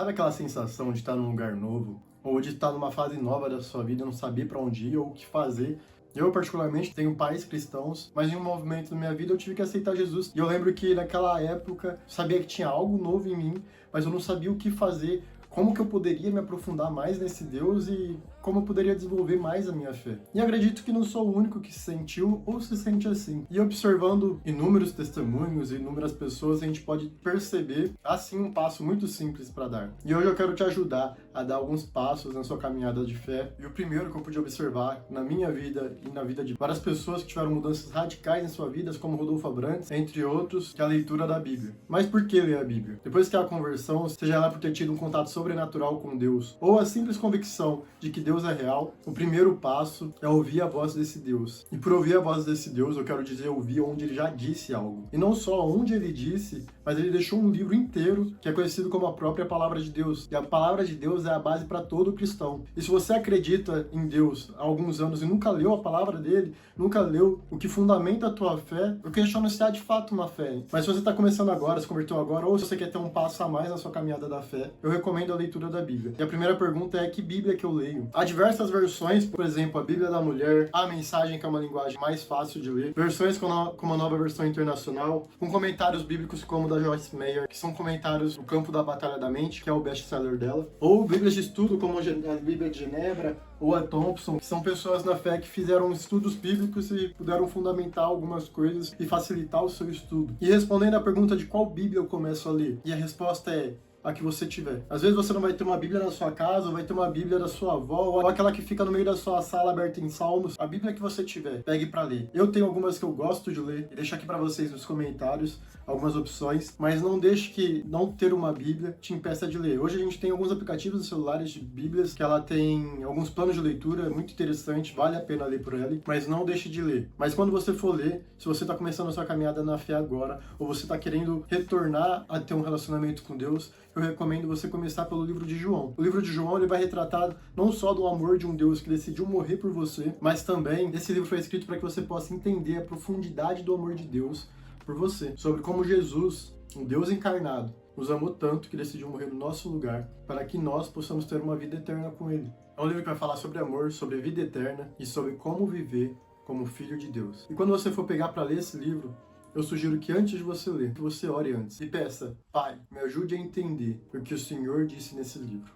Sabe aquela sensação de estar num lugar novo? Ou de estar numa fase nova da sua vida, não saber para onde ir ou o que fazer? Eu, particularmente, tenho pais cristãos, mas em um movimento na minha vida eu tive que aceitar Jesus. E eu lembro que naquela época eu sabia que tinha algo novo em mim, mas eu não sabia o que fazer, como que eu poderia me aprofundar mais nesse Deus e como eu poderia desenvolver mais a minha fé. E acredito que não sou o único que se sentiu ou se sente assim. E observando inúmeros testemunhos e inúmeras pessoas, a gente pode perceber, assim, um passo muito simples para dar. E hoje eu quero te ajudar a dar alguns passos na sua caminhada de fé. E o primeiro que eu pude observar na minha vida e na vida de várias pessoas que tiveram mudanças radicais em sua vida, como Rodolfo Abrantes, entre outros, que é a leitura da Bíblia. Mas por que ler a Bíblia? Depois que a conversão, seja lá por ter tido um contato sobrenatural com Deus, ou a simples convicção de que Deus é real, o primeiro passo é ouvir a voz desse Deus. E por ouvir a voz desse Deus, eu quero dizer ouvir onde ele já disse algo. E não só onde ele disse, mas ele deixou um livro inteiro que é conhecido como a própria Palavra de Deus. E a Palavra de Deus é a base para todo cristão. E se você acredita em Deus há alguns anos e nunca leu a palavra dele, nunca leu o que fundamenta a tua fé, eu questiono se há de fato uma fé. Mas se você está começando agora, se converteu agora, ou se você quer ter um passo a mais na sua caminhada da fé, eu recomendo a leitura da Bíblia. E a primeira pergunta é: que Bíblia que eu leio? Há diversas versões, por exemplo, a Bíblia da Mulher, a Mensagem, que é uma linguagem mais fácil de ler, versões como a Nova Versão Internacional, com comentários bíblicos como o da Joyce Meyer, que são comentários do Campo da Batalha da Mente, que é o best-seller dela, ou Bíblias de estudo como a Bíblia de Genebra, ou a Thompson, que são pessoas na fé que fizeram estudos bíblicos e puderam fundamentar algumas coisas e facilitar o seu estudo. E respondendo à pergunta de qual Bíblia eu começo a ler, e a resposta é: a que você tiver. Às vezes você não vai ter uma Bíblia na sua casa, ou vai ter uma Bíblia da sua avó, ou aquela que fica no meio da sua sala aberta em Salmos. A Bíblia que você tiver, pegue para ler. Eu tenho algumas que eu gosto de ler, e deixo aqui para vocês nos comentários algumas opções, mas não deixe que não ter uma Bíblia te impeça de ler. Hoje a gente tem alguns aplicativos nos celulares de Bíblias, que ela tem alguns planos de leitura, é muito interessante, vale a pena ler por ela, mas não deixe de ler. Mas quando você for ler, se você está começando a sua caminhada na fé agora, ou você está querendo retornar a ter um relacionamento com Deus, eu recomendo você começar pelo livro de João. O livro de João, ele vai retratar não só do amor de um Deus que decidiu morrer por você, mas também esse livro foi escrito para que você possa entender a profundidade do amor de Deus por você, sobre como Jesus, um Deus encarnado, nos amou tanto que decidiu morrer no nosso lugar para que nós possamos ter uma vida eterna com Ele. É um livro que vai falar sobre amor, sobre a vida eterna e sobre como viver como filho de Deus. E quando você for pegar para ler esse livro, eu sugiro que antes de você ler, que você ore antes e peça: Pai, me ajude a entender o que o Senhor disse nesse livro.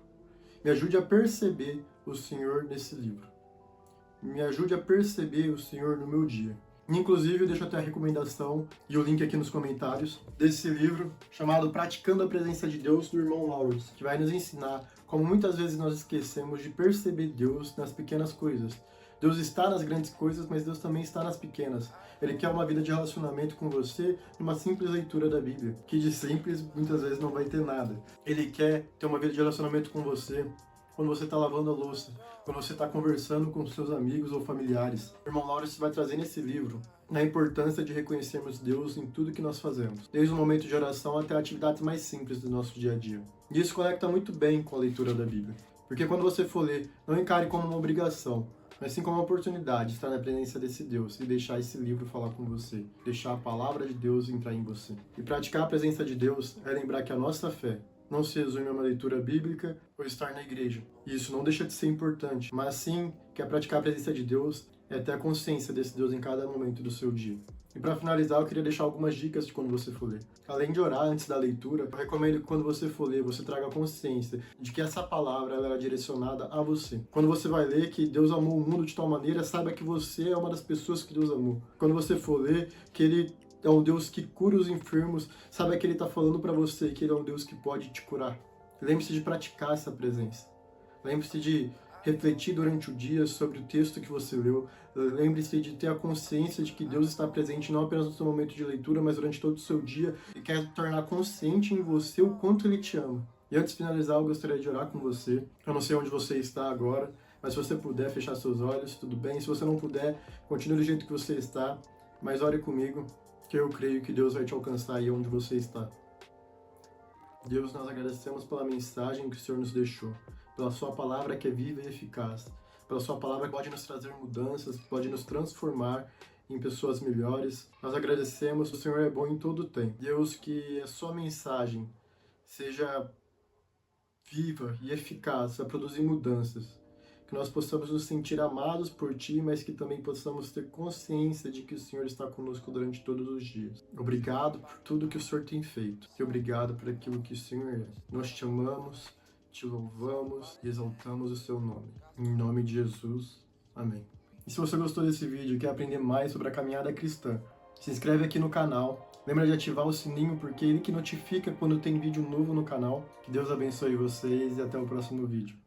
Me ajude a perceber o Senhor nesse livro. Me ajude a perceber o Senhor no meu dia. Inclusive, eu deixo até a recomendação e o link aqui nos comentários desse livro chamado Praticando a Presença de Deus, do irmão Lawrence, que vai nos ensinar como muitas vezes nós esquecemos de perceber Deus nas pequenas coisas. Deus está nas grandes coisas, mas Deus também está nas pequenas. Ele quer uma vida de relacionamento com você numa simples leitura da Bíblia, que de simples muitas vezes não vai ter nada. Ele quer ter uma vida de relacionamento com você quando você está lavando a louça, quando você está conversando com seus amigos ou familiares. O irmão Lawrence vai trazer nesse livro a importância de reconhecermos Deus em tudo que nós fazemos, desde o momento de oração até atividades mais simples do nosso dia a dia. E isso conecta muito bem com a leitura da Bíblia, porque quando você for ler, não encare como uma obrigação, mas sim como uma oportunidade de estar na presença desse Deus e deixar esse livro falar com você, deixar a palavra de Deus entrar em você. E praticar a presença de Deus é lembrar que a nossa fé não se resume a uma leitura bíblica ou estar na igreja. E isso não deixa de ser importante, mas sim que a praticar a presença de Deus é ter a consciência desse Deus em cada momento do seu dia. E para finalizar, eu queria deixar algumas dicas de quando você for ler. Além de orar antes da leitura, eu recomendo que quando você for ler, você traga consciência de que essa palavra ela é direcionada a você. Quando você vai ler que Deus amou o mundo de tal maneira, saiba que você é uma das pessoas que Deus amou. Quando você for ler que Ele é um Deus que cura os enfermos, saiba que Ele está falando para você que Ele é um Deus que pode te curar. Lembre-se de praticar essa presença. Lembre-se de refletir durante o dia sobre o texto que você leu. Lembre-se de ter a consciência de que Deus está presente não apenas no seu momento de leitura, mas durante todo o seu dia e quer tornar consciente em você o quanto Ele te ama. E antes de finalizar, eu gostaria de orar com você. Eu não sei onde você está agora, mas se você puder fechar seus olhos, tudo bem. Se você não puder, continue do jeito que você está, mas ore comigo, que eu creio que Deus vai te alcançar aí onde você está. Deus, nós agradecemos pela mensagem que o Senhor nos deixou, pela sua palavra que é viva e eficaz, pela sua palavra que pode nos trazer mudanças, que pode nos transformar em pessoas melhores. Nós agradecemos, o Senhor é bom em todo o tempo. Deus, que a sua mensagem seja viva e eficaz a produzir mudanças. Que nós possamos nos sentir amados por Ti, mas que também possamos ter consciência de que o Senhor está conosco durante todos os dias. Obrigado por tudo que o Senhor tem feito. E obrigado por aquilo que o Senhor é. Nós te amamos, te louvamos e exaltamos o Seu nome. Em nome de Jesus. Amém. E se você gostou desse vídeo e quer aprender mais sobre a caminhada cristã, se inscreve aqui no canal. Lembra de ativar o sininho, porque é ele que notifica quando tem vídeo novo no canal. Que Deus abençoe vocês e até o próximo vídeo.